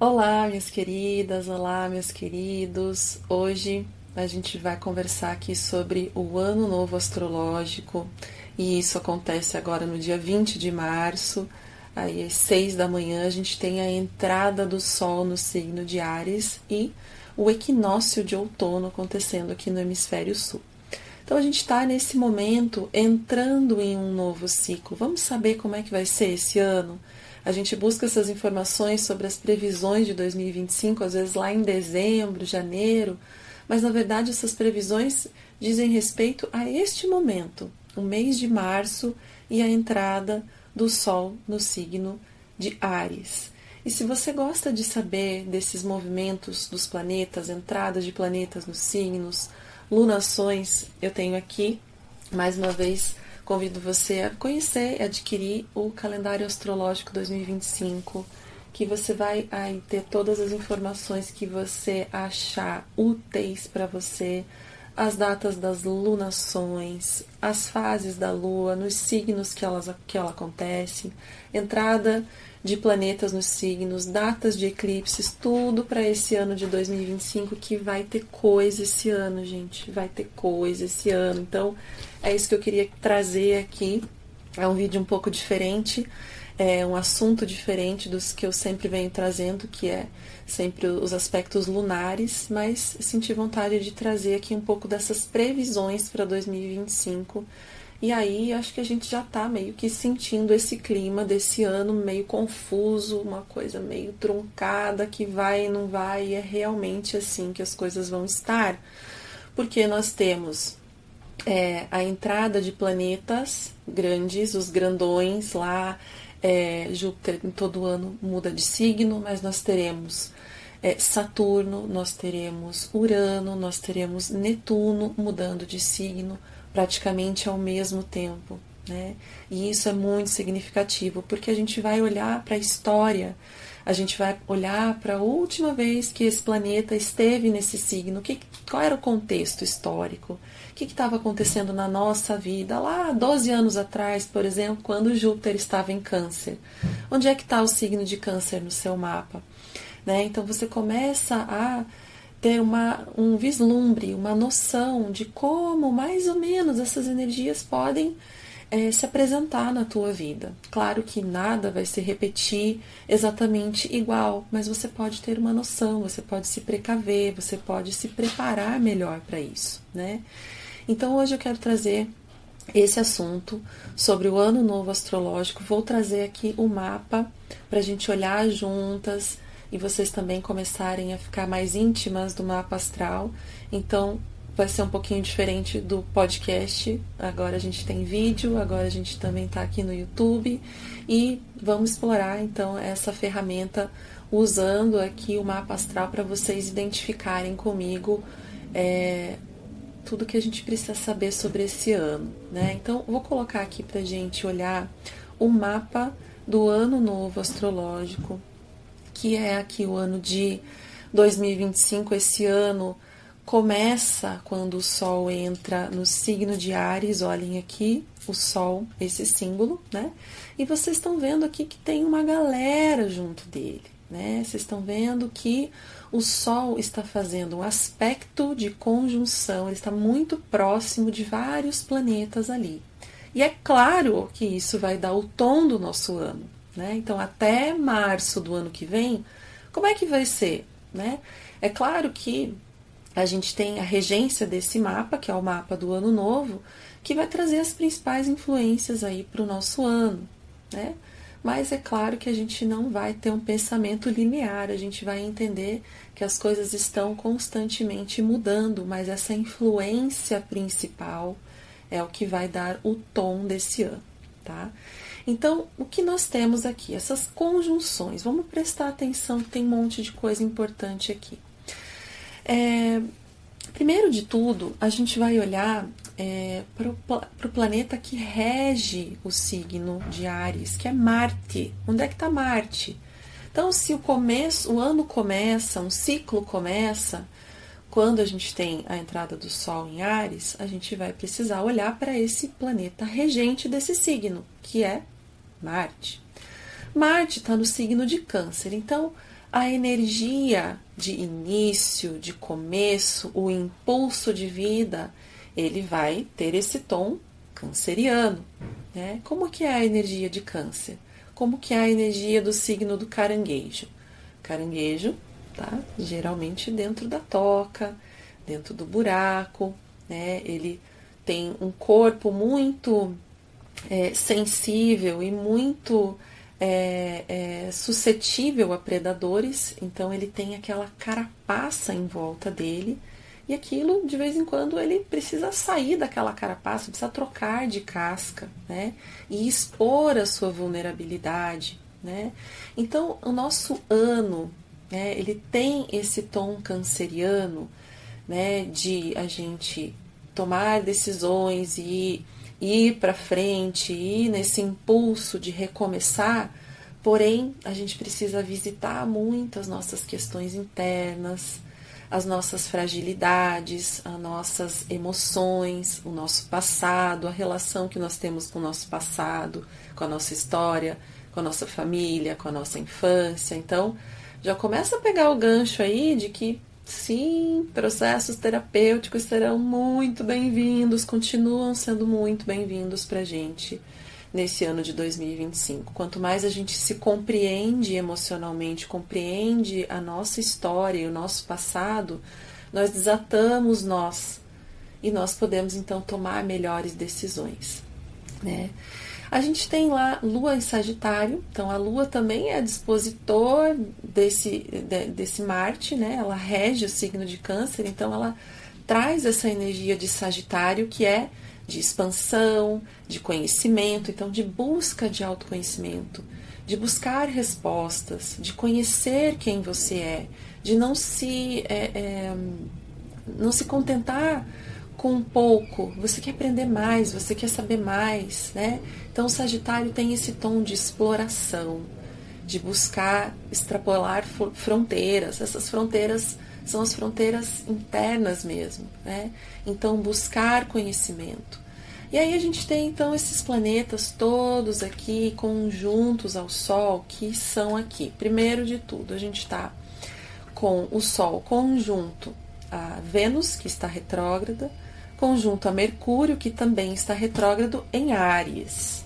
Olá, minhas queridas, olá, meus queridos. Hoje a gente vai conversar aqui sobre o Ano Novo Astrológico e isso acontece agora no dia 20 de março, aí às 6 da manhã a gente tem a entrada do Sol no signo de Áries e o equinócio de outono acontecendo aqui no hemisfério sul. Então a gente está nesse momento entrando em um novo ciclo. Vamos saber como é que vai ser esse ano? A gente busca essas informações sobre as previsões de 2025, às vezes lá em dezembro, janeiro, mas na verdade essas previsões dizem respeito a este momento, o mês de março e a entrada do Sol no signo de Áries. E se você gosta de saber desses movimentos dos planetas, entradas de planetas nos signos, lunações, eu tenho aqui, mais uma vez, convido você a conhecer e adquirir o calendário astrológico 2025, que você vai aí ter todas as informações que você achar úteis para você, as datas das lunações, as fases da lua, nos signos que ela acontece, entrada de planetas nos signos, datas de eclipses, tudo para esse ano de 2025, que vai ter coisa esse ano, gente, vai ter coisa esse ano. Então, é isso que eu queria trazer aqui. É um vídeo um pouco diferente, é um assunto diferente dos que eu sempre venho trazendo, que é sempre os aspectos lunares, mas senti vontade de trazer aqui um pouco dessas previsões para 2025. E aí acho que a gente já tá meio que sentindo esse clima desse ano meio confuso, uma coisa meio truncada, que vai e não vai, e é realmente assim que as coisas vão estar. Porque nós temos a entrada de planetas grandes, os grandões lá, Júpiter em todo ano muda de signo, mas nós teremos Saturno, nós teremos Urano, nós teremos Netuno mudando de signo praticamente ao mesmo tempo, né? E isso é muito significativo, porque a gente vai olhar para a história, a gente vai olhar para a última vez que esse planeta esteve nesse signo, qual era o contexto histórico, o que estava acontecendo na nossa vida lá 12 anos atrás, por exemplo, quando Júpiter estava em Câncer. Onde é que está o signo de Câncer no seu mapa? Né? Então você começa a ter um vislumbre, uma noção de como mais ou menos essas energias podem se apresentar na tua vida. Claro que nada vai se repetir exatamente igual, mas você pode ter uma noção, você pode se precaver, você pode se preparar melhor para isso, né? Então hoje eu quero trazer esse assunto sobre o Ano Novo Astrológico. Vou trazer aqui o mapa para a gente olhar juntas e vocês também começarem a ficar mais íntimas do mapa astral. Então vai ser um pouquinho diferente do podcast. Agora a gente tem vídeo, agora a gente também está aqui no YouTube e vamos explorar então essa ferramenta usando aqui o mapa astral para vocês identificarem comigo tudo que a gente precisa saber sobre esse ano, né? Então vou colocar aqui para a gente olhar o mapa do Ano Novo Astrológico, que é aqui o ano de 2025. Esse ano começa quando o Sol entra no signo de Áries. Olhem aqui o Sol, esse símbolo, né? E vocês estão vendo aqui que tem uma galera junto dele, né? Vocês estão vendo que o Sol está fazendo um aspecto de conjunção, ele está muito próximo de vários planetas ali. E é claro que isso vai dar o tom do nosso ano, né? Então, até março do ano que vem, como é que vai ser, né? É claro que a gente tem a regência desse mapa, que é o mapa do Ano Novo, que vai trazer as principais influências aí para o nosso ano, né? Mas é claro que a gente não vai ter um pensamento linear, a gente vai entender que as coisas estão constantemente mudando, mas essa influência principal é o que vai dar o tom desse ano, tá? Então, o que nós temos aqui? Essas conjunções. Vamos prestar atenção, tem um monte de coisa importante aqui. Primeiro de tudo, a gente vai olhar para o planeta que rege o signo de Áries, que é Marte. Onde é que está Marte? Então, se o ano começa, um ciclo começa, quando a gente tem a entrada do Sol em Áries, a gente vai precisar olhar para esse planeta regente desse signo, que é Marte. Marte está no signo de Câncer, então A energia de início, de começo, o impulso de vida, ele vai ter esse tom canceriano, né? Como que é a energia de Câncer? Como que é a energia do signo do Caranguejo? Caranguejo, tá? Geralmente dentro da toca, dentro do buraco, né? Ele tem um corpo muito sensível e muito suscetível a predadores, então ele tem aquela carapaça em volta dele, e aquilo, de vez em quando, ele precisa sair daquela carapaça, precisa trocar de casca, né? E expor a sua vulnerabilidade, né? Então, o nosso ano, né, ele tem esse tom canceriano, né, de a gente tomar decisões e ir para frente, ir nesse impulso de recomeçar, porém a gente precisa visitar muito as nossas questões internas, as nossas fragilidades, as nossas emoções, o nosso passado, a relação que nós temos com o nosso passado, com a nossa história, com a nossa família, com a nossa infância. Então, já começa a pegar o gancho aí de que sim, processos terapêuticos serão muito bem-vindos, continuam sendo muito bem-vindos para a gente nesse ano de 2025. Quanto mais a gente se compreende emocionalmente, compreende a nossa história e o nosso passado, nós desatamos nós e nós podemos então tomar melhores decisões, né? A gente tem lá Lua em Sagitário, então a Lua também é dispositor desse Marte, né? Ela rege o signo de Câncer, então ela traz essa energia de Sagitário, que é de expansão, de conhecimento, então de busca de autoconhecimento, de buscar respostas, de conhecer quem você é, de não se contentar com um pouco, você quer aprender mais, você quer saber mais, né? Então o Sagitário tem esse tom de exploração, de buscar extrapolar fronteiras. Essas fronteiras são as fronteiras internas mesmo, né? Então buscar conhecimento. E aí a gente tem então esses planetas todos aqui conjuntos ao Sol, que são aqui. Primeiro de tudo, a gente está com o Sol conjunto a Vênus, que está retrógrada, conjunto a Mercúrio, que também está retrógrado em Áries.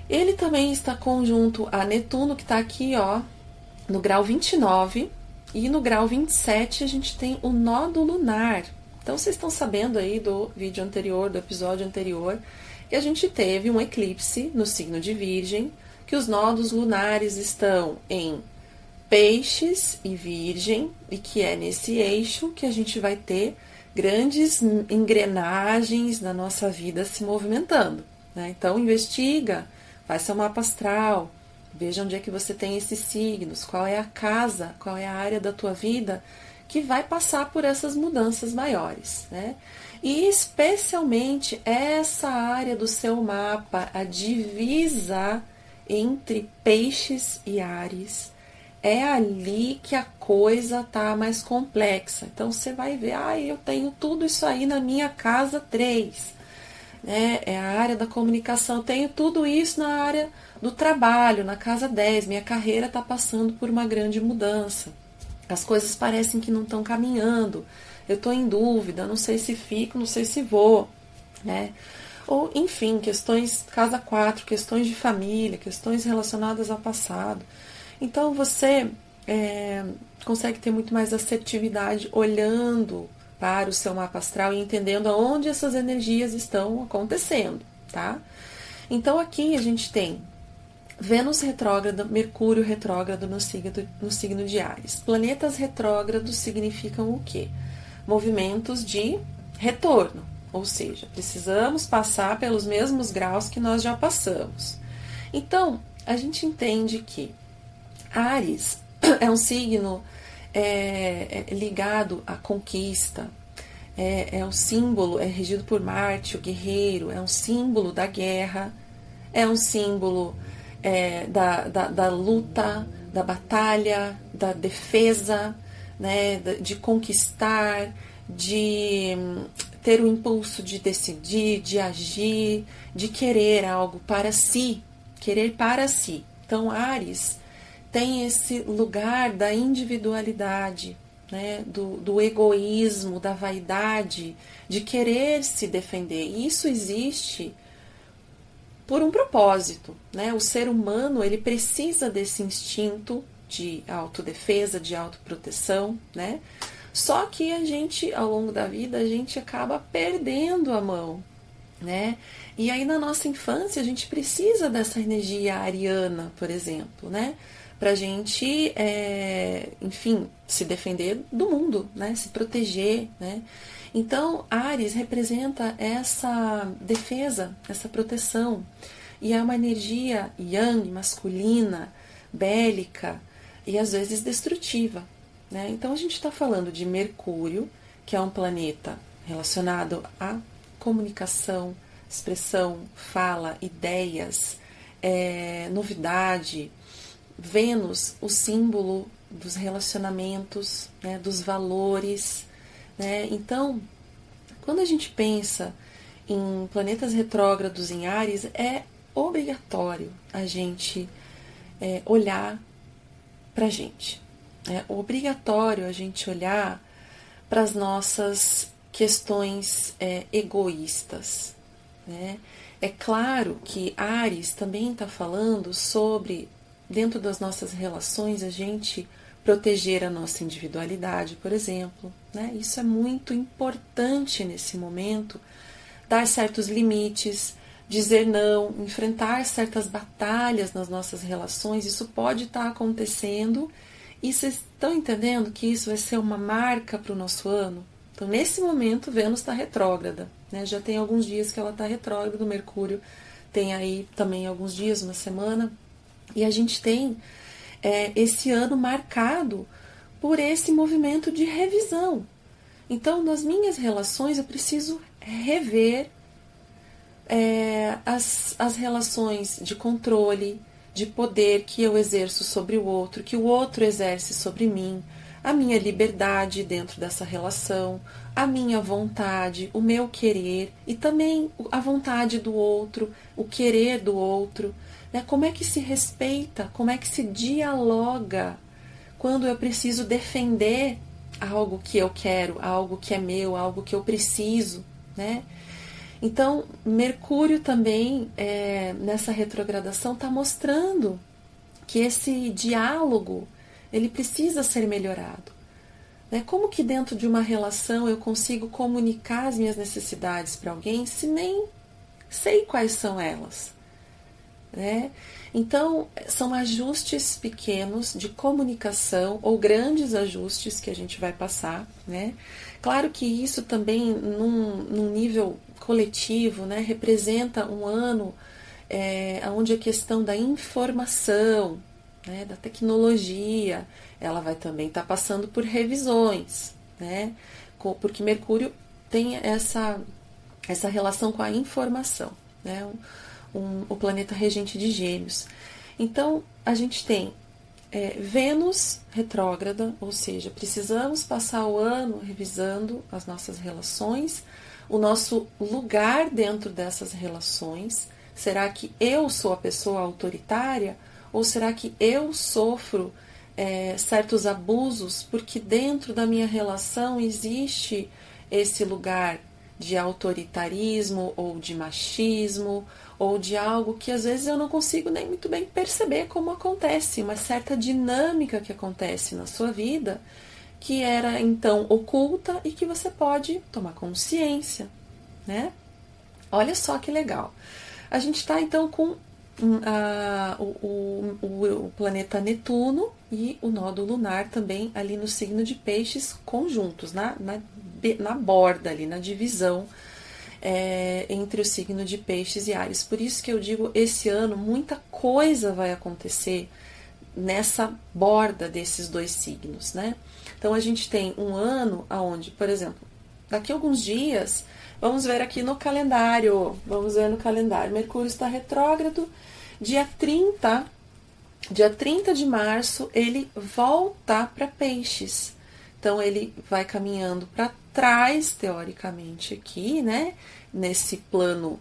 Ele também está conjunto a Netuno, que está aqui, ó, no grau 29, e no grau 27 a gente tem o nódo lunar. Então vocês estão sabendo aí do vídeo anterior, do episódio anterior, que a gente teve um eclipse no signo de Virgem, que os nódos lunares estão em Peixes e Virgem, e que é nesse eixo que a gente vai ter grandes engrenagens na nossa vida se movimentando, né? Então investiga, faz seu mapa astral, veja onde é que você tem esses signos, qual é a casa, qual é a área da tua vida que vai passar por essas mudanças maiores, né? E especialmente essa área do seu mapa, a divisa entre Peixes e Áries, é ali que a coisa tá mais complexa. Então você vai ver, eu tenho tudo isso aí na minha casa 3, né? É a área da comunicação, eu tenho tudo isso na área do trabalho, na casa 10, minha carreira está passando por uma grande mudança. As coisas parecem que não estão caminhando, eu estou em dúvida, não sei se fico, não sei se vou, né? Ou, enfim, questões casa 4, questões de família, questões relacionadas ao passado. Então você consegue ter muito mais assertividade olhando para o seu mapa astral e entendendo aonde essas energias estão acontecendo, tá? Então aqui a gente tem Vênus retrógrada, Mercúrio retrógrado no signo de Áries. Planetas retrógrados significam o quê? Movimentos de retorno, ou seja, precisamos passar pelos mesmos graus que nós já passamos. Então, a gente entende que Áries é um signo ligado à conquista, é um símbolo, é regido por Marte, o guerreiro, é um símbolo da guerra, é um símbolo da luta, da batalha, da defesa, né, de conquistar, de ter o impulso de decidir, de agir, de querer algo para si, querer para si. Então, Áries tem esse lugar da individualidade, né, do egoísmo, da vaidade, de querer se defender. E isso existe por um propósito, né? O ser humano, ele precisa desse instinto de autodefesa, de autoproteção, né? Só que a gente, ao longo da vida, a gente acaba perdendo a mão, né? E aí na nossa infância a gente precisa dessa energia ariana, por exemplo, né? Pra gente, enfim, se defender do mundo, né? Se proteger, né? Então, Áries representa essa defesa, essa proteção. E é uma energia yang, masculina, bélica e às vezes destrutiva, né? Então a gente está falando de Mercúrio, que é um planeta relacionado à comunicação, expressão, fala, ideias, novidade. Vênus, o símbolo dos relacionamentos, né, dos valores, né? Então, quando a gente pensa em planetas retrógrados em Áries, é obrigatório a gente olhar para a gente. É obrigatório a gente olhar para as nossas questões egoístas, né? É claro que Áries também está falando sobre, dentro das nossas relações, a gente proteger a nossa individualidade, por exemplo, né? Isso é muito importante nesse momento, dar certos limites, dizer não, enfrentar certas batalhas nas nossas relações. Isso pode estar acontecendo e vocês estão entendendo que isso vai ser uma marca para o nosso ano? Então, nesse momento, Vênus está retrógrada, né? Já tem alguns dias que ela está retrógrada, o Mercúrio tem aí também alguns dias, uma semana, e a gente tem esse ano marcado por esse movimento de revisão. Então, nas minhas relações, eu preciso rever as relações de controle, de poder que eu exerço sobre o outro, que o outro exerce sobre mim, a minha liberdade dentro dessa relação, a minha vontade, o meu querer e também a vontade do outro, o querer do outro, né? Como é que se respeita, como é que se dialoga quando eu preciso defender algo que eu quero, algo que é meu, algo que eu preciso, né? Então, Mercúrio também, nessa retrogradação, está mostrando que esse diálogo ele precisa ser melhorado, né? Como que dentro de uma relação eu consigo comunicar as minhas necessidades para alguém se nem sei quais são elas, né? Então, são ajustes pequenos de comunicação ou grandes ajustes que a gente vai passar, né? Claro que isso também, num nível coletivo, né, representa um ano onde a questão da informação, né, da tecnologia, ela vai também estar passando por revisões, né? Porque Mercúrio tem essa relação com a informação, né? O planeta regente de Gêmeos. Então, a gente tem Vênus retrógrada, ou seja, precisamos passar o ano revisando as nossas relações, o nosso lugar dentro dessas relações. Será que eu sou a pessoa autoritária ou será que eu sofro certos abusos porque dentro da minha relação existe esse lugar de autoritarismo ou de machismo ou de algo que às vezes eu não consigo nem muito bem perceber como acontece, uma certa dinâmica que acontece na sua vida que era então oculta e que você pode tomar consciência, né? Olha só que legal. A gente está então com o planeta Netuno e o nódo lunar também ali no signo de Peixes conjuntos, na borda ali, na divisão entre o signo de Peixes e Áries. Por isso que eu digo, esse ano muita coisa vai acontecer nessa borda desses dois signos, né? Então a gente tem um ano onde, por exemplo, daqui a alguns dias, vamos ver aqui no calendário, Mercúrio está retrógrado, dia 30 de março ele volta para Peixes. Então ele vai caminhando para trás, teoricamente, aqui, né? Nesse plano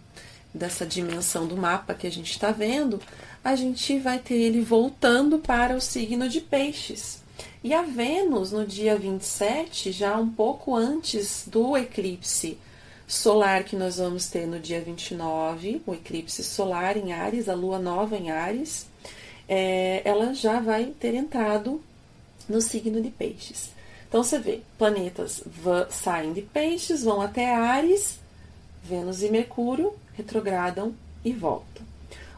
dessa dimensão do mapa que a gente está vendo, a gente vai ter ele voltando para o signo de Peixes. E a Vênus, no dia 27, já um pouco antes do eclipse solar que nós vamos ter no dia 29, o eclipse solar em Áries, a lua nova em Áries, ela já vai ter entrado no signo de Peixes. Então você vê, planetas saem de Peixes, vão até Áries, Vênus e Mercúrio retrogradam e voltam.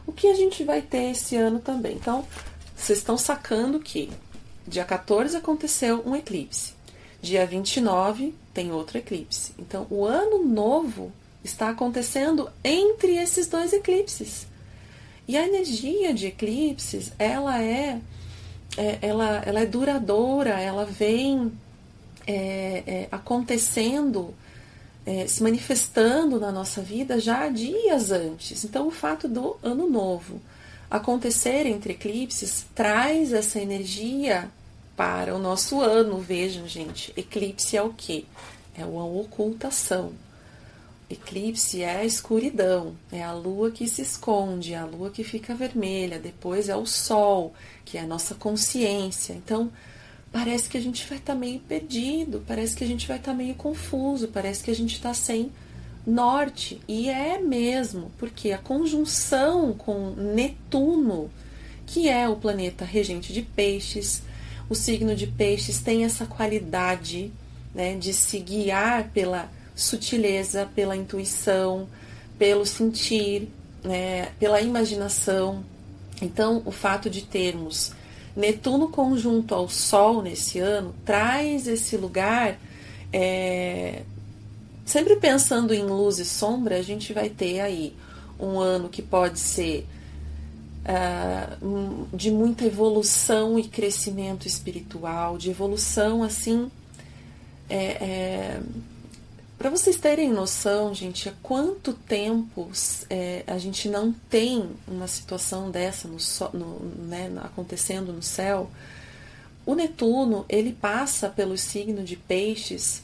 O que a gente vai ter esse ano também? Então, vocês estão sacando que dia 14 aconteceu um eclipse, dia 29 tem outro eclipse. Então, o ano novo está acontecendo entre esses dois eclipses. E a energia de eclipses, ela é duradoura, ela vem acontecendo, se manifestando na nossa vida já há dias antes. Então, o fato do ano novo acontecer entre eclipses traz essa energia para o nosso ano. Vejam, gente, eclipse é o quê? É uma ocultação. Eclipse é a escuridão, é a lua que se esconde, é a lua que fica vermelha, depois é o sol, que é a nossa consciência. Então, parece que a gente vai estar meio perdido, parece que a gente vai estar meio confuso, parece que a gente está sem norte. E é mesmo, porque a conjunção com Netuno, que é o planeta regente de Peixes, o signo de Peixes tem essa qualidade, né, de se guiar pela sutileza, pela intuição, pelo sentir, né, pela imaginação. Então, o fato de termos Netuno conjunto ao Sol nesse ano traz esse lugar. Sempre pensando em luz e sombra, a gente vai ter aí um ano que pode ser de muita evolução e crescimento espiritual, de evolução assim. Para vocês terem noção, gente, há quanto tempo a gente não tem uma situação dessa acontecendo no céu. O Netuno, ele passa pelo signo de Peixes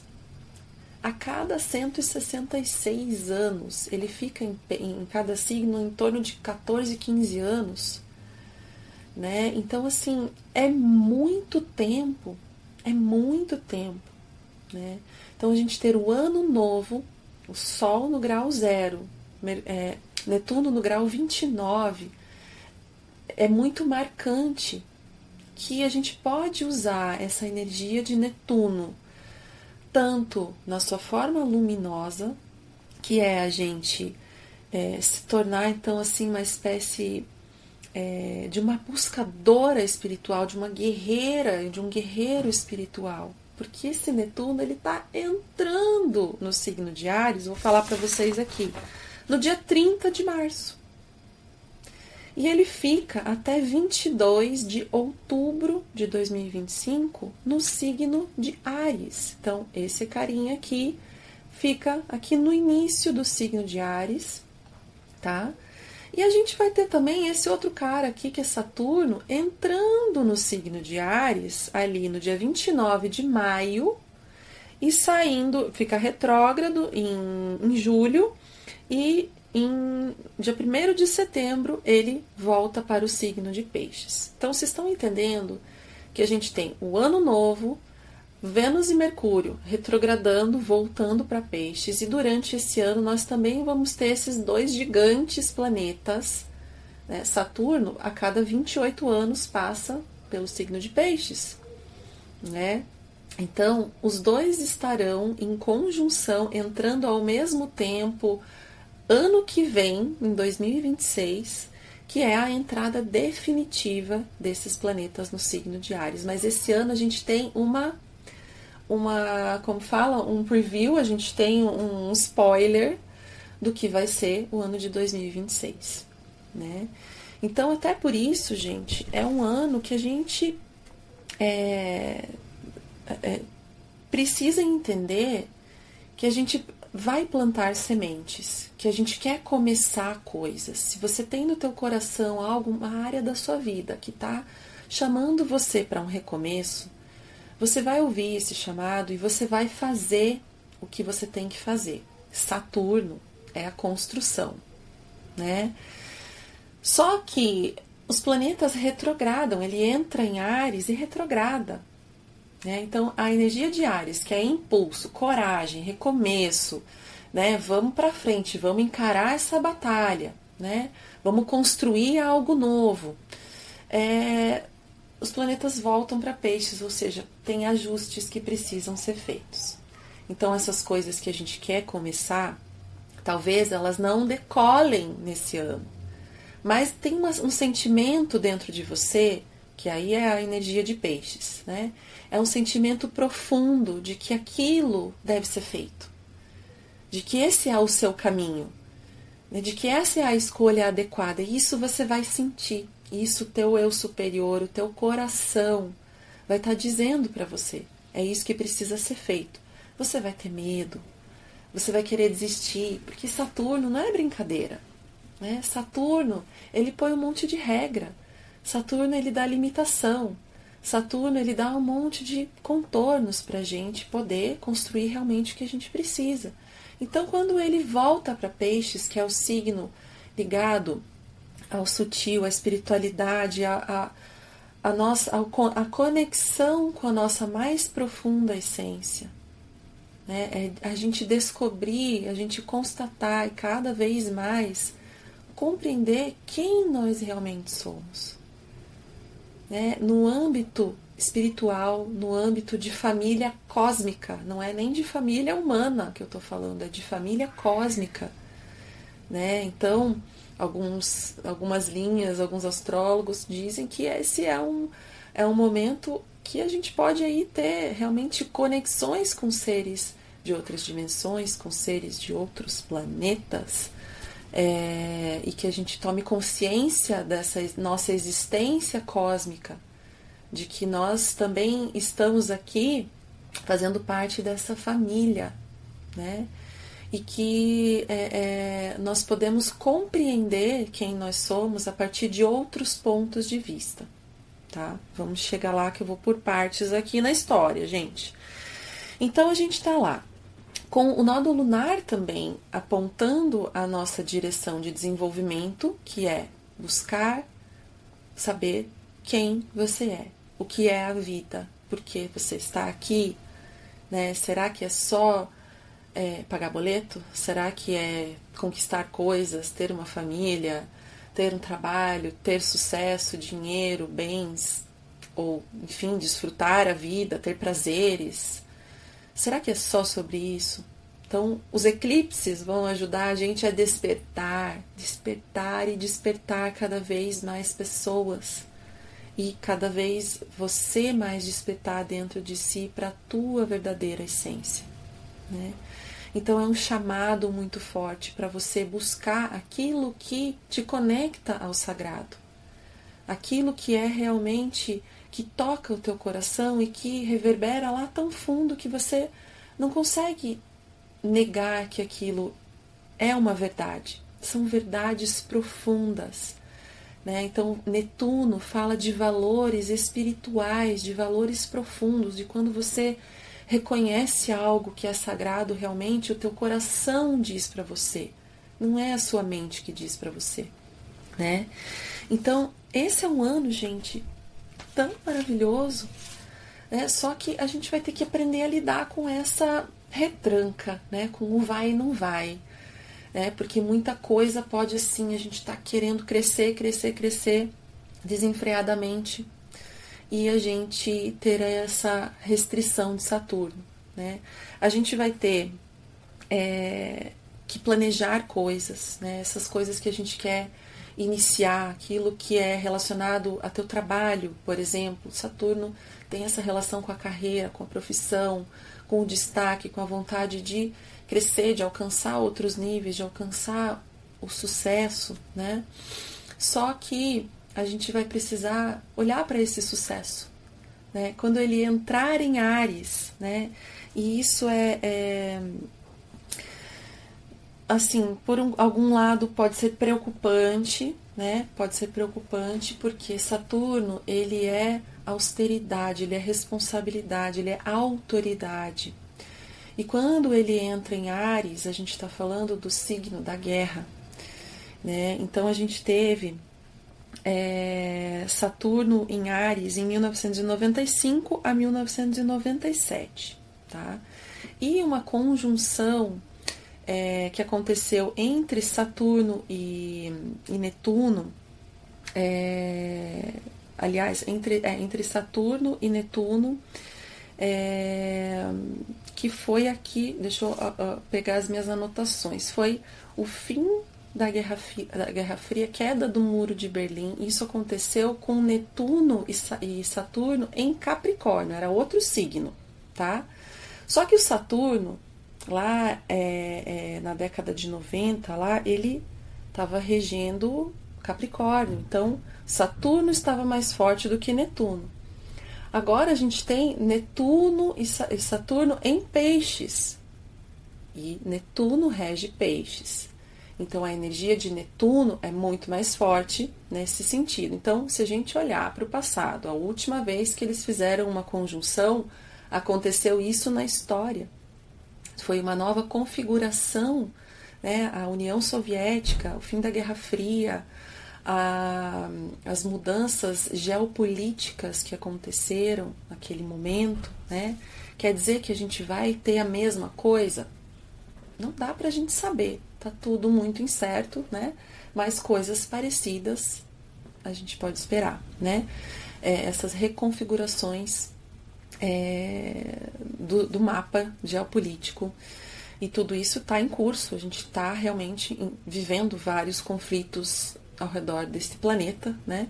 a cada 166 anos. Ele fica em cada signo em torno de 14, 15 anos. Né? Então, assim, é muito tempo. Né? Então, a gente ter o ano novo, o Sol no grau 0, Netuno no grau 29, é muito marcante que a gente pode usar essa energia de Netuno tanto na sua forma luminosa, que é a gente se tornar, então, assim, uma espécie de uma buscadora espiritual, de uma guerreira, de um guerreiro espiritual. Porque esse Netuno, ele está entrando no signo de Áries, vou falar para vocês aqui, no dia 30 de março. E ele fica até 22 de outubro de 2025 no signo de Áries. Então, esse carinha aqui fica aqui no início do signo de Áries, tá? E a gente vai ter também esse outro cara aqui, que é Saturno, entrando no signo de Áries, ali no dia 29 de maio, e saindo, fica retrógrado em julho, e em dia 1º de setembro ele volta para o signo de Peixes. Então, vocês estão entendendo que a gente tem o ano novo, Vênus e Mercúrio retrogradando, voltando para Peixes, e durante esse ano nós também vamos ter esses dois gigantes planetas, né? Saturno, a cada 28 anos, passa pelo signo de Peixes, né? Então, os dois estarão em conjunção, entrando ao mesmo tempo, ano que vem, em 2026, que é a entrada definitiva desses planetas no signo de Áries. Mas esse ano a gente tem como fala, um preview, a gente tem um spoiler do que vai ser o ano de 2026, né? Então, até por isso, gente, é um ano que a gente precisa entender que a gente vai plantar sementes, que a gente quer começar coisas. Se você tem no teu coração alguma área da sua vida que está chamando você para um recomeço, você vai ouvir esse chamado e você vai fazer o que você tem que fazer. Saturno é a construção, né? Só que os planetas retrogradam, ele entra em Áries e retrograda. Né? Então, a energia de Áries, que é impulso, coragem, recomeço, né? Vamos para frente, vamos encarar essa batalha, né? Vamos construir algo novo. Os planetas voltam para Peixes, ou seja, tem ajustes que precisam ser feitos. Então, essas coisas que a gente quer começar, talvez elas não decolem nesse ano, mas tem um sentimento dentro de você, que aí é a energia de Peixes, né? É um sentimento profundo de que aquilo deve ser feito, de que esse é o seu caminho, né? De que essa é a escolha adequada, e isso você vai sentir, isso o teu eu superior, o teu coração vai estar dizendo para você, é isso que precisa ser feito. Você vai ter medo, você vai querer desistir, porque Saturno não é brincadeira, né? Saturno, ele põe um monte de regra, Saturno ele dá limitação, Saturno ele dá um monte de contornos para a gente poder construir realmente o que a gente precisa. Então, quando ele volta para Peixes, que é o signo ligado ao sutil, à espiritualidade, a conexão com a nossa mais profunda essência, né? É a gente descobrir, a gente constatar e cada vez mais compreender quem nós realmente somos. Né? No âmbito espiritual, no âmbito de família cósmica, não é nem de família humana que eu estou falando, é de família cósmica. Né? Então, algumas linhas, alguns astrólogos dizem que esse é um momento que a gente pode aí ter realmente conexões com seres de outras dimensões, com seres de outros planetas, e que a gente tome consciência dessa nossa existência cósmica, de que nós também estamos aqui fazendo parte dessa família, né? E que nós podemos compreender quem nós somos a partir de outros pontos de vista. Tá? Vamos chegar lá que eu vou por partes aqui na história, gente. Então a gente está lá, com o nódulo lunar também apontando a nossa direção de desenvolvimento, que é buscar saber quem você é, o que é a vida, por que você está aqui, né? Será que é só pagar boleto? Será que é conquistar coisas, ter uma família, ter um trabalho, ter sucesso, dinheiro, bens, ou, enfim, desfrutar a vida, ter prazeres? Será que é só sobre isso? Então, os eclipses vão ajudar a gente a despertar e despertar cada vez mais pessoas. E cada vez você mais despertar dentro de si para a tua verdadeira essência, né? Então é um chamado muito forte para você buscar aquilo que te conecta ao sagrado, aquilo que é realmente, que toca o teu coração e que reverbera lá tão fundo que você não consegue negar que aquilo é uma verdade. São verdades profundas, né? Então Netuno fala de valores espirituais, de valores profundos, de quando você reconhece algo que é sagrado realmente, o teu coração diz para você, não é a sua mente que diz para você, né? Então, esse é um ano, gente, tão maravilhoso, né? Só que a gente vai ter que aprender a lidar com essa retranca, né? Com o vai e não vai, né? Porque muita coisa pode, assim, a gente tá querendo crescer desenfreadamente, e a gente ter essa restrição de Saturno, né? A gente vai ter que planejar coisas, né? Essas coisas que a gente quer iniciar, aquilo que é relacionado a teu trabalho, por exemplo. Saturno tem essa relação com a carreira, com a profissão, com o destaque, com a vontade de crescer, de alcançar outros níveis, de alcançar o sucesso, né? Só que a gente vai precisar olhar para esse sucesso, né? Quando ele entrar em Áries, né? E isso assim, por algum lado pode ser preocupante, né? Pode ser preocupante porque Saturno, ele é austeridade, ele é responsabilidade, ele é autoridade. E quando ele entra em Áries, a gente está falando do signo da guerra, né? Então a gente teve Saturno em Áries em 1995 a 1997, tá? E uma conjunção que aconteceu entre Saturno e Netuno, aliás, entre Saturno e Netuno, que foi aqui, deixa eu pegar as minhas anotações, foi o fim da Guerra Fria, queda do Muro de Berlim. Isso aconteceu com Netuno e Saturno em Capricórnio, era outro signo, tá? Só que o Saturno, lá na década de 90, lá, ele estava regendo Capricórnio, então Saturno estava mais forte do que Netuno. Agora a gente tem Netuno e Saturno em Peixes, e Netuno rege Peixes. Então a energia de Netuno é muito mais forte nesse sentido. Então, se a gente olhar para o passado, a última vez que eles fizeram uma conjunção, aconteceu isso na história. Foi uma nova configuração, né? A União Soviética, o fim da Guerra Fria, as mudanças geopolíticas que aconteceram naquele momento, né? Quer dizer que a gente vai ter a mesma coisa? Não dá para a gente saber, tá tudo muito incerto, né? Mas coisas parecidas a gente pode esperar, né? Essas reconfigurações do mapa geopolítico, e tudo isso está em curso. A gente está realmente vivendo vários conflitos ao redor deste planeta, né?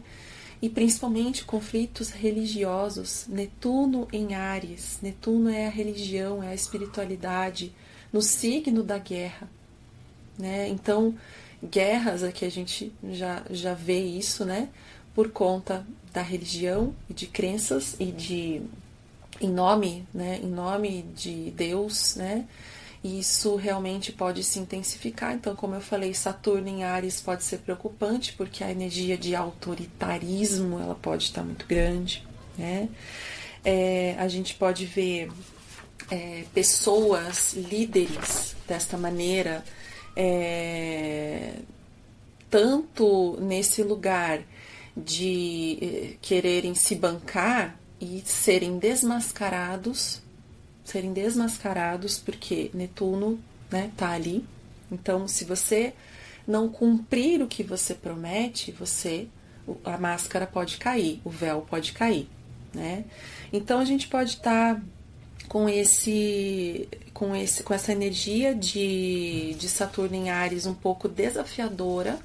E principalmente conflitos religiosos. Netuno em Áries, Netuno é a religião, é a espiritualidade, no signo da guerra, né? Então, guerras, aqui a gente já vê isso, né? Por conta da religião e de crenças e em nome de Deus, né? E isso realmente pode se intensificar. Então, como eu falei, Saturno em Áries pode ser preocupante, porque a energia de autoritarismo ela pode estar muito grande, né? A gente pode ver pessoas, líderes desta maneira, tanto nesse lugar de quererem se bancar e serem desmascarados, porque Netuno, né, tá ali. Então, se você não cumprir o que você promete, a máscara pode cair, o véu pode cair, né? Então a gente pode estar com essa energia de Saturno em Áries um pouco desafiadora,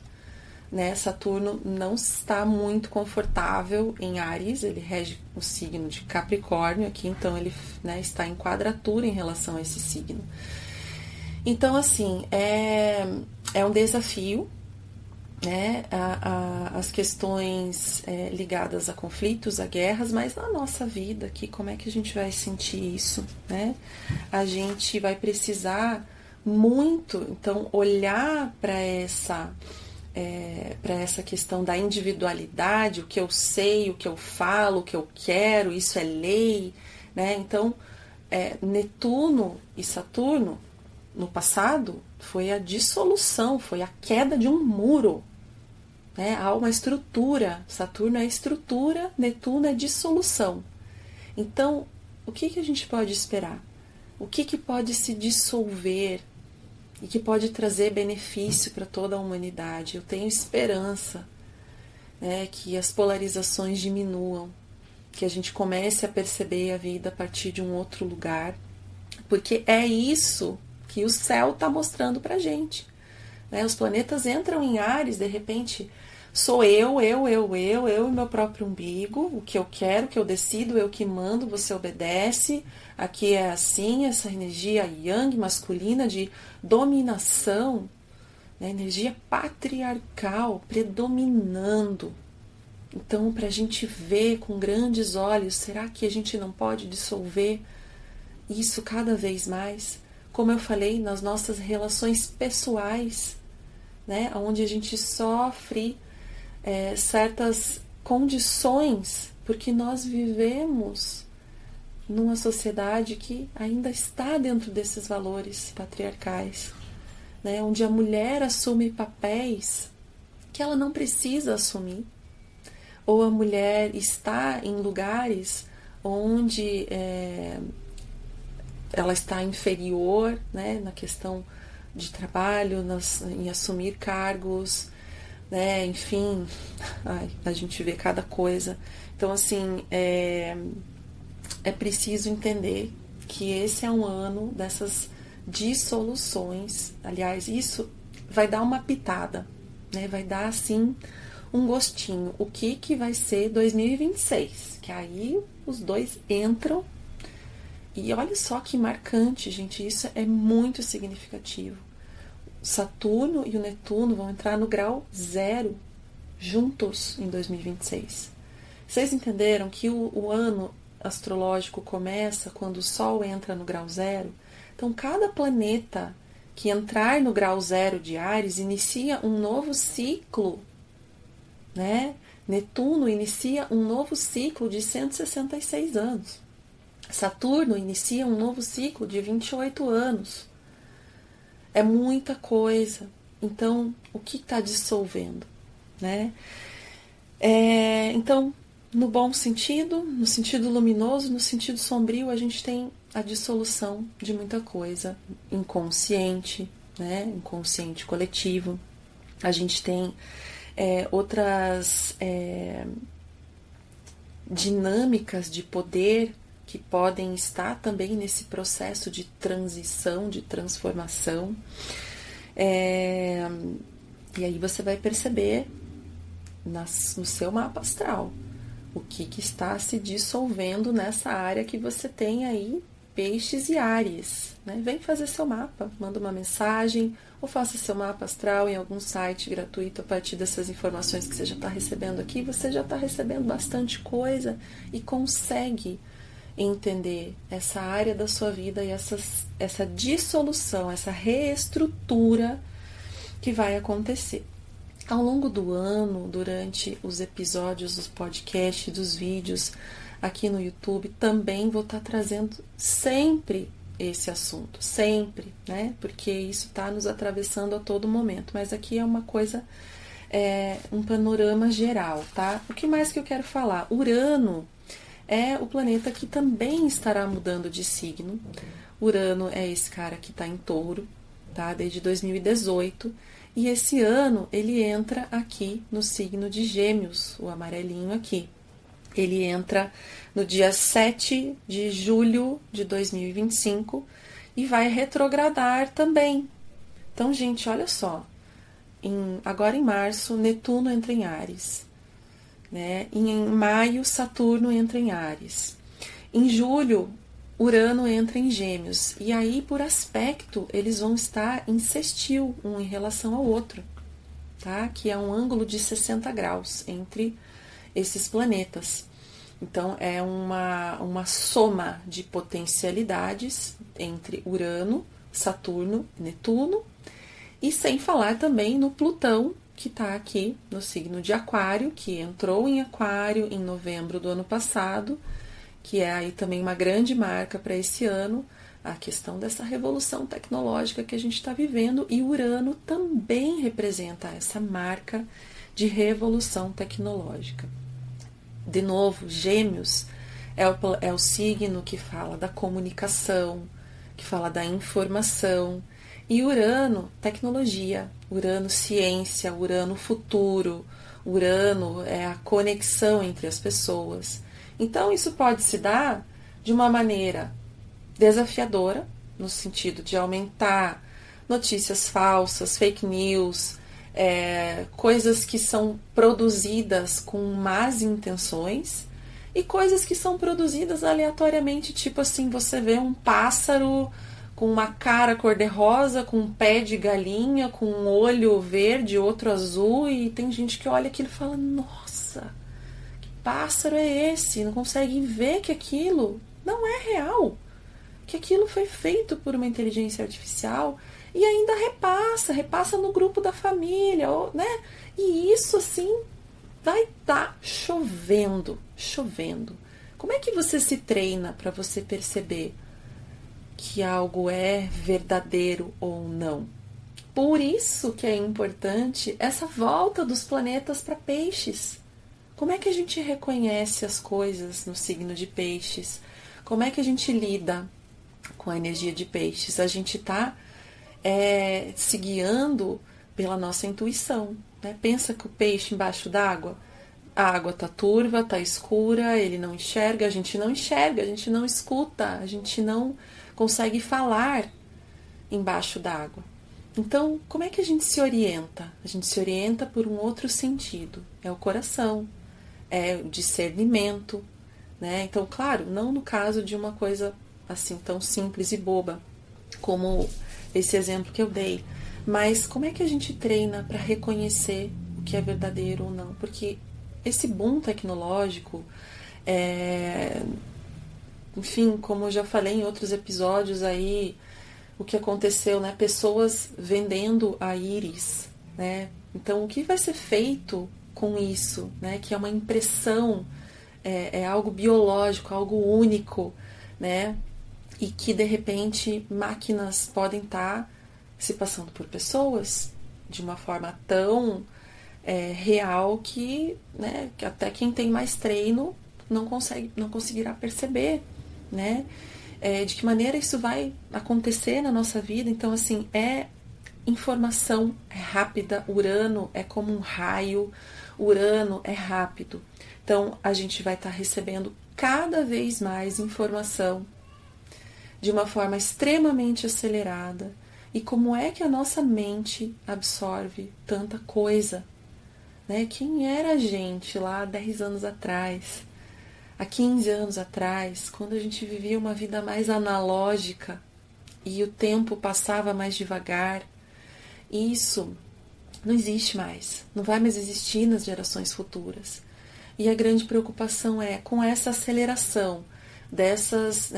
né? Saturno não está muito confortável em Áries, ele rege o signo de Capricórnio aqui, então ele, né, está em quadratura em relação a esse signo. Então, assim, é um desafio, né? As questões ligadas a conflitos, a guerras, mas na nossa vida aqui, como é que a gente vai sentir isso, né? A gente vai precisar muito, então, olhar para essa questão da individualidade, o que eu sei, o que eu falo, o que eu quero, isso é lei, né? Então, Netuno e Saturno, no passado, foi a dissolução, foi a queda de um muro, né? Há uma estrutura, Saturno é estrutura, Netuno é dissolução. Então, o que a gente pode esperar? O que pode se dissolver e que pode trazer benefício para toda a humanidade? Eu tenho esperança, né, que as polarizações diminuam, que a gente comece a perceber a vida a partir de um outro lugar, porque é isso que o céu está mostrando para a gente, né? Os planetas entram em Áries, de repente, sou eu e meu próprio umbigo, o que eu quero, o que eu decido, eu que mando, você obedece. Aqui é assim, essa energia yang, masculina, de dominação, né? Energia patriarcal predominando. Então, para a gente ver com grandes olhos, será que a gente não pode dissolver isso cada vez mais? Como eu falei, nas nossas relações pessoais, né? Onde a gente sofre certas condições, porque nós vivemos numa sociedade que ainda está dentro desses valores patriarcais, né? Onde a mulher assume papéis que ela não precisa assumir, ou a mulher está em lugares onde ela está inferior, né, na questão de trabalho, em assumir cargos, né, enfim, a gente vê cada coisa. Então, assim, é preciso entender que esse é um ano dessas dissoluções. Aliás, isso vai dar uma pitada, né, vai dar, assim, um gostinho. O que vai ser 2026? Que aí os dois entram. E olha só que marcante, gente, isso é muito significativo. Saturno e o Netuno vão entrar no grau 0 juntos em 2026. Vocês entenderam que o ano astrológico começa quando o Sol entra no grau 0? Então, cada planeta que entrar no grau 0 de Áries inicia um novo ciclo, né? Netuno inicia um novo ciclo de 166 anos. Saturno inicia um novo ciclo de 28 anos. É muita coisa. Então, o que está dissolvendo, né? Então, no bom sentido, no sentido luminoso, no sentido sombrio, a gente tem a dissolução de muita coisa inconsciente, né? Inconsciente coletivo. A gente tem outras dinâmicas de poder que podem estar também nesse processo de transição, de transformação. E aí você vai perceber no seu mapa astral o que está se dissolvendo nessa área que você tem aí, Peixes e Áries, né? Vem fazer seu mapa, manda uma mensagem ou faça seu mapa astral em algum site gratuito a partir dessas informações que você já está recebendo aqui. Você já está recebendo bastante coisa e consegue entender essa área da sua vida e essa dissolução, essa reestrutura que vai acontecer. Ao longo do ano, durante os episódios dos podcasts, dos vídeos aqui no YouTube, também vou estar trazendo sempre esse assunto, sempre, né? Porque isso está nos atravessando a todo momento. Mas aqui é uma coisa, um panorama geral, tá? O que mais que eu quero falar? Urano é o planeta que também estará mudando de signo. Urano é esse cara que está em Touro, tá? Desde 2018. E esse ano ele entra aqui no signo de Gêmeos, o amarelinho aqui. Ele entra no dia 7 de julho de 2025 e vai retrogradar também. Então, gente, olha só. Agora em março, Netuno entra em Áries. Né? Em maio, Saturno entra em Áries. Em julho, Urano entra em Gêmeos. E aí, por aspecto, eles vão estar em sextil, um em relação ao outro. Tá? Que é um ângulo de 60 graus entre esses planetas. Então, é uma soma de potencialidades entre Urano, Saturno, Netuno. E sem falar também no Plutão, que está aqui no signo de Aquário, que entrou em Aquário em novembro do ano passado, que é aí também uma grande marca para esse ano, a questão dessa revolução tecnológica que a gente está vivendo, e Urano também representa essa marca de revolução tecnológica. De novo, Gêmeos é o signo que fala da comunicação, que fala da informação, e Urano, tecnologia, Urano, ciência, Urano, futuro, Urano é a conexão entre as pessoas. Então, isso pode se dar de uma maneira desafiadora, no sentido de aumentar notícias falsas, fake news, coisas que são produzidas com más intenções e coisas que são produzidas aleatoriamente, tipo assim, você vê um pássaro com uma cara cor-de-rosa, com um pé de galinha, com um olho verde, outro azul, e tem gente que olha aquilo e fala, nossa, que pássaro é esse? Não consegue ver que aquilo não é real, que aquilo foi feito por uma inteligência artificial, e ainda repassa no grupo da família, né? E isso, assim, vai estar chovendo. Como é que você se treina para você perceber que algo é verdadeiro ou não? Por isso que é importante essa volta dos planetas para Peixes. como é que a gente reconhece as coisas no signo de Peixes? Como é que a gente lida com a energia de Peixes? A gente está se guiando pela nossa intuição, né? Pensa que o peixe embaixo d'água, a água está turva, está escura, ele não enxerga, a gente não escuta, a gente não consegue falar embaixo d'água. Então, como é que a gente se orienta? A gente se orienta por um outro sentido, é o coração, é o discernimento, né? Então, claro, não no caso de uma coisa assim tão simples e boba como esse exemplo que eu dei, mas como é que a gente treina para reconhecer o que é verdadeiro ou não? Porque esse boom tecnológico, enfim, como eu já falei em outros episódios aí, o que aconteceu, né? Pessoas vendendo a íris, né? Então, o que vai ser feito com isso, né? Que é uma impressão, é algo biológico, algo único, né? E que, de repente, máquinas podem estar se passando por pessoas de uma forma tão real que, né, que até quem tem mais treino não conseguirá perceber, né? De que maneira isso vai acontecer na nossa vida. Então, assim, informação é rápida, Urano é como um raio, Urano é rápido. Então, a gente vai estar recebendo cada vez mais informação de uma forma extremamente acelerada. E como é que a nossa mente absorve tanta coisa? Né? Quem era a gente lá há 10 anos atrás, há 15 anos atrás, quando a gente vivia uma vida mais analógica e o tempo passava mais devagar? Isso não existe mais, não vai mais existir nas gerações futuras. E a grande preocupação é com essa aceleração desses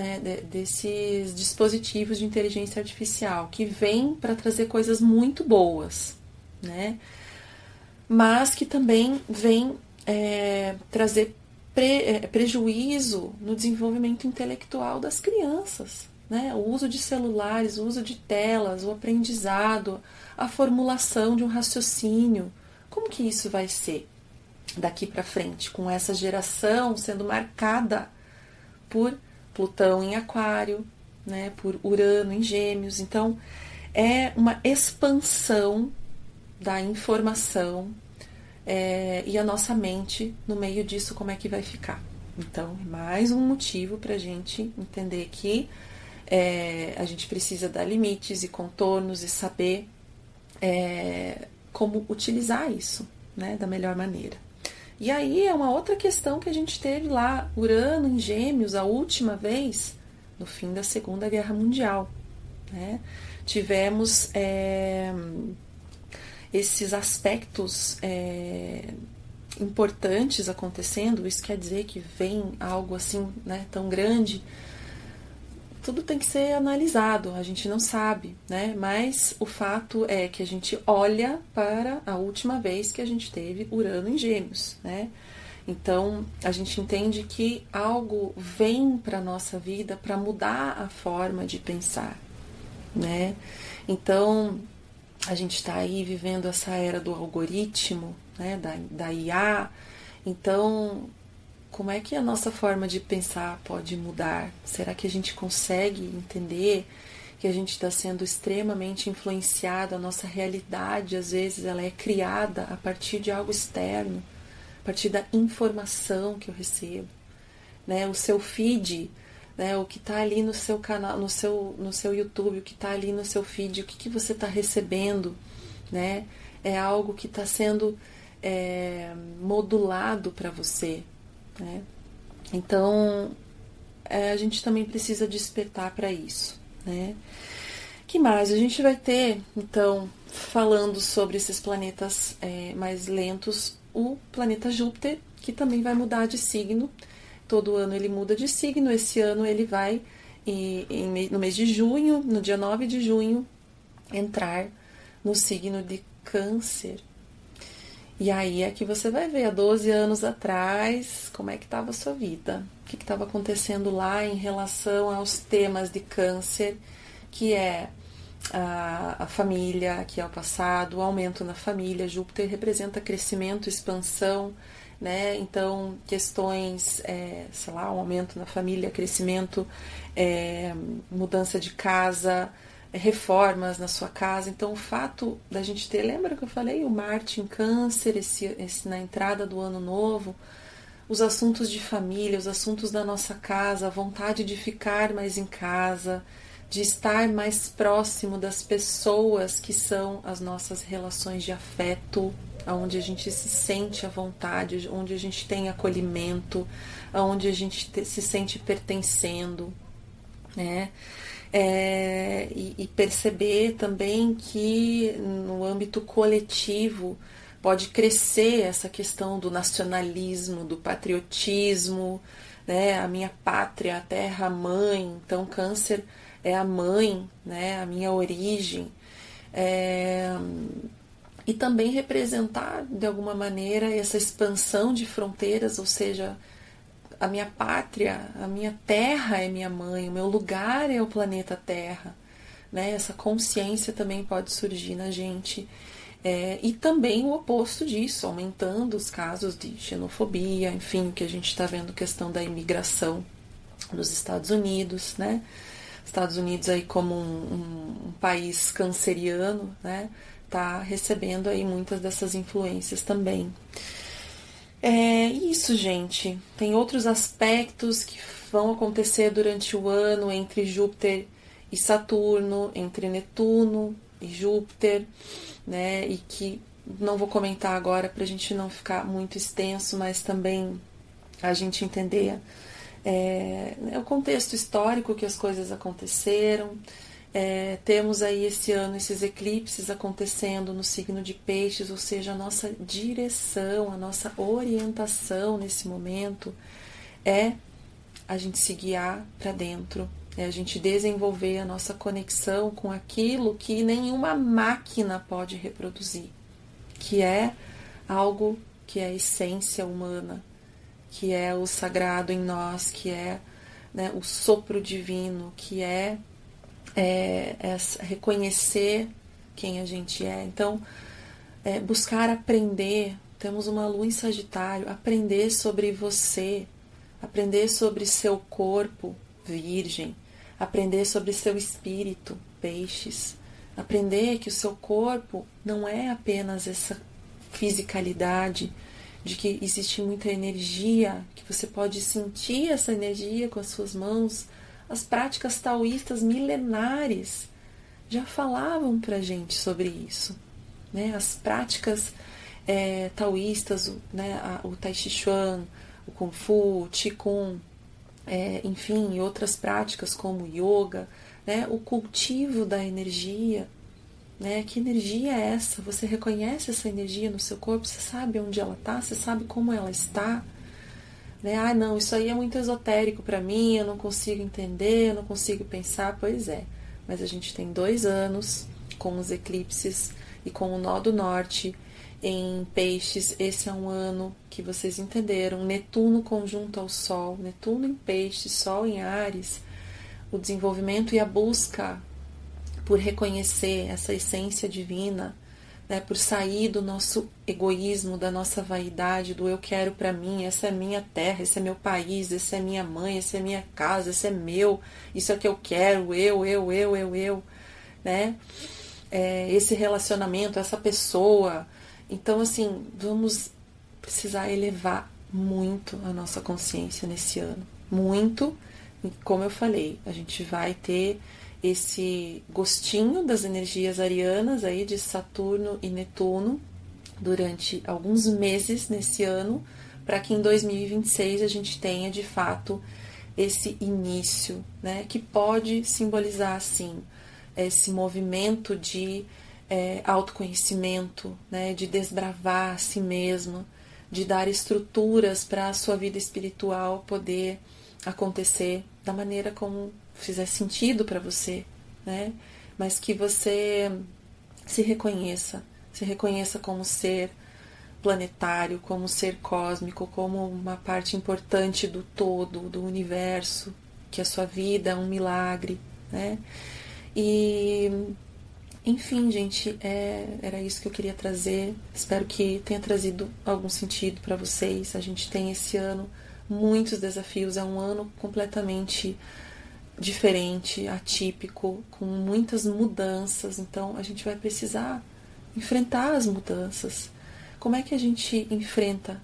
dispositivos de inteligência artificial que vêm para trazer coisas muito boas, né? Mas que também vem trazer prejuízo no desenvolvimento intelectual das crianças, né? O uso de celulares, o uso de telas, o aprendizado, a formulação de um raciocínio. Como que isso vai ser daqui para frente, com essa geração sendo marcada por Plutão em Aquário, né? Por Urano em Gêmeos? Então, é uma expansão da informação e a nossa mente no meio disso, como é que vai ficar. Então, mais um motivo para a gente entender que a gente precisa dar limites e contornos e saber como utilizar isso, né, da melhor maneira. E aí é uma outra questão que a gente teve lá, Urano em Gêmeos, a última vez, no fim da Segunda Guerra Mundial, né? Tivemos esses aspectos importantes acontecendo. Isso quer dizer que vem algo assim, né, tão grande. Tudo tem que ser analisado, a gente não sabe, né? Mas o fato é que a gente olha para a última vez que a gente teve Urano em Gêmeos, né? Então, a gente entende que algo vem para a nossa vida para mudar a forma de pensar, né? Então, a gente está aí vivendo essa era do algoritmo, né? Da IA. Então, como é que a nossa forma de pensar pode mudar? Será que a gente consegue entender que a gente está sendo extremamente influenciado? A nossa realidade, às vezes, ela é criada a partir de algo externo, a partir da informação que eu recebo, né? O seu feed, né? O que está ali no seu canal, no seu YouTube, o que está ali no seu feed, o que você está recebendo, né? É algo que está sendo modulado para você, né? Então, a gente também precisa despertar para isso, né? Que mais? A gente vai ter, então, falando sobre esses planetas mais lentos, o planeta Júpiter, que também vai mudar de signo. Todo ano ele muda de signo. Esse ano ele vai, no mês de junho, no dia 9 de junho, entrar no signo de Câncer. E aí é que você vai ver, há 12 anos atrás, como é que estava a sua vida. O que estava acontecendo lá em relação aos temas de Câncer, que é a família, que é o passado, o aumento na família. Júpiter representa crescimento, expansão, né? Então, questões, sei lá, um aumento na família, crescimento, mudança de casa, reformas na sua casa. Então, o fato da gente ter, lembra que eu falei, o Marte em Câncer, esse na entrada do ano novo, os assuntos de família, os assuntos da nossa casa, a vontade de ficar mais em casa, de estar mais próximo das pessoas que são as nossas relações de afeto, onde a gente se sente à vontade, onde a gente tem acolhimento, onde a gente se sente pertencendo, né? E perceber também que no âmbito coletivo pode crescer essa questão do nacionalismo, do patriotismo, né? A minha pátria, a terra mãe, então Câncer é a mãe, né? A minha origem. E também representar, de alguma maneira, essa expansão de fronteiras, ou seja, a minha pátria, a minha terra é minha mãe, o meu lugar é o planeta Terra, né? Essa consciência também pode surgir na gente. E também o oposto disso, aumentando os casos de xenofobia, enfim, que a gente está vendo questão da imigração nos Estados Unidos, né? Estados Unidos aí como um país canceriano, né? Tá recebendo aí muitas dessas influências também. Isso, gente. Tem outros aspectos que vão acontecer durante o ano entre Júpiter e Saturno, entre Netuno e Júpiter, né? E que não vou comentar agora para a gente não ficar muito extenso, mas também a gente entender o contexto histórico que as coisas aconteceram. Temos aí esse ano esses eclipses acontecendo no signo de Peixes, ou seja, a nossa direção, a nossa orientação nesse momento é a gente se guiar para dentro, é a gente desenvolver a nossa conexão com aquilo que nenhuma máquina pode reproduzir, que é algo que é a essência humana, que é o sagrado em nós, que é, né, o sopro divino, que é reconhecer quem a gente é. Então, buscar aprender, temos uma lua em Sagitário, aprender sobre você, aprender sobre seu corpo, Virgem, aprender sobre seu espírito, Peixes, aprender que o seu corpo não é apenas essa fisicalidade, de que existe muita energia, que você pode sentir essa energia com as suas mãos. As práticas taoístas milenares já falavam pra gente sobre isso, né? As práticas taoístas, né? O Tai Chi Chuan, o Kung Fu, o Qigong, enfim, e outras práticas como o Yoga, né? O cultivo da energia, né? Que energia é essa? Você reconhece essa energia no seu corpo? Você sabe onde ela está? Você sabe como ela está? Né? Ah, não, isso aí é muito esotérico para mim, eu não consigo entender, eu não consigo pensar. Pois é, mas a gente tem 2 anos com os eclipses e com o nó do norte em Peixes. Esse é um ano que vocês entenderam, Netuno conjunto ao Sol, Netuno em Peixes, Sol em Áries, o desenvolvimento e a busca por reconhecer essa essência divina, né, por sair do nosso egoísmo, da nossa vaidade, do eu quero para mim, essa é minha terra, esse é meu país, essa é minha mãe, essa é minha casa, esse é meu, isso é o que eu quero, eu, né? Esse relacionamento, essa pessoa. Então, assim, vamos precisar elevar muito a nossa consciência nesse ano. Muito. E como eu falei, a gente vai ter esse gostinho das energias arianas aí de Saturno e Netuno durante alguns meses nesse ano, para que em 2026 a gente tenha de fato esse início, né, que pode simbolizar assim esse movimento de autoconhecimento, né, de desbravar a si mesmo, de dar estruturas para a sua vida espiritual poder acontecer da maneira como fizer sentido para você, né? Mas que você se reconheça como ser planetário, como ser cósmico, como uma parte importante do todo, do universo, que a sua vida é um milagre, né? E Enfim, gente, era isso que eu queria trazer. Espero que tenha trazido algum sentido para vocês. A gente tem esse ano muitos desafios, é um ano completamente diferente, atípico, com muitas mudanças, então a gente vai precisar enfrentar as mudanças. Como é que a gente enfrenta?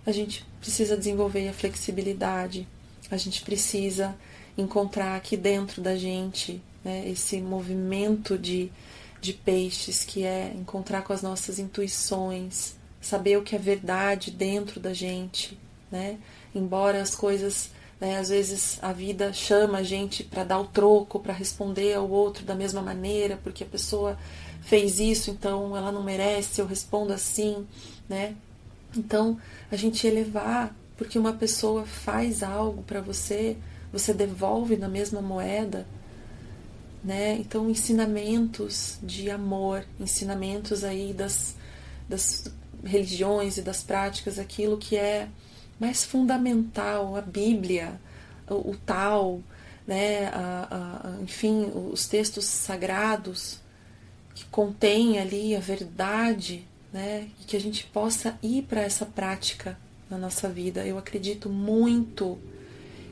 A gente precisa desenvolver a flexibilidade, a gente precisa encontrar aqui dentro da gente, né, esse movimento de peixes, que é encontrar com as nossas intuições, saber o que é verdade dentro da gente, né? Embora as coisas, né, às vezes a vida chama a gente para dar o troco, para responder ao outro da mesma maneira, porque a pessoa fez isso, então ela não merece, eu respondo assim, né? Então, a gente elevar, porque uma pessoa faz algo para você, você devolve na mesma moeda, né? Então, ensinamentos de amor, ensinamentos aí das religiões e das práticas, aquilo que é mais fundamental, a Bíblia, o tal, né? Enfim, os textos sagrados que contêm ali a verdade, né? E que a gente possa ir para essa prática na nossa vida. Eu acredito muito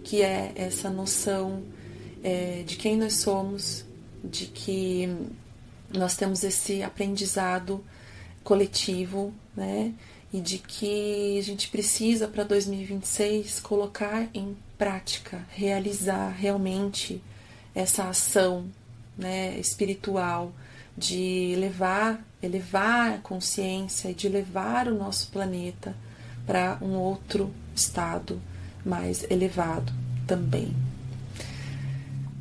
que é essa noção de quem nós somos, de que nós temos esse aprendizado coletivo, né? E de que a gente precisa para 2026 colocar em prática, realizar realmente essa ação, né, espiritual de elevar a consciência e de levar o nosso planeta para um outro estado mais elevado também.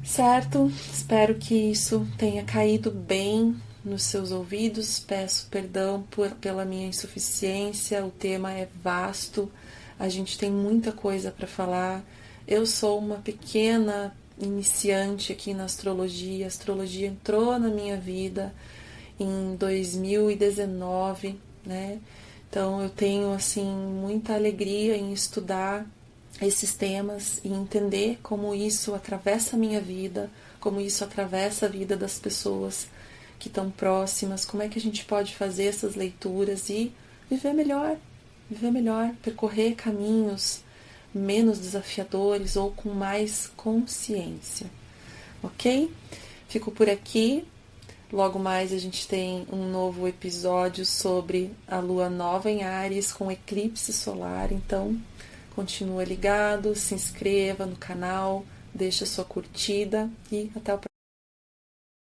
Certo? Espero que isso tenha caído bem nos seus ouvidos. Peço perdão pela minha insuficiência. O tema é vasto, a gente tem muita coisa para falar. Eu sou uma pequena iniciante aqui na astrologia. A astrologia entrou na minha vida em 2019, né? Então eu tenho assim muita alegria em estudar esses temas e entender como isso atravessa a minha vida, como isso atravessa a vida das pessoas que estão próximas, como é que a gente pode fazer essas leituras e viver melhor, percorrer caminhos menos desafiadores ou com mais consciência, ok? Fico por aqui. Logo mais a gente tem um novo episódio sobre a lua nova em Áries com eclipse solar, então continua ligado, se inscreva no canal, deixa sua curtida e até o próximo.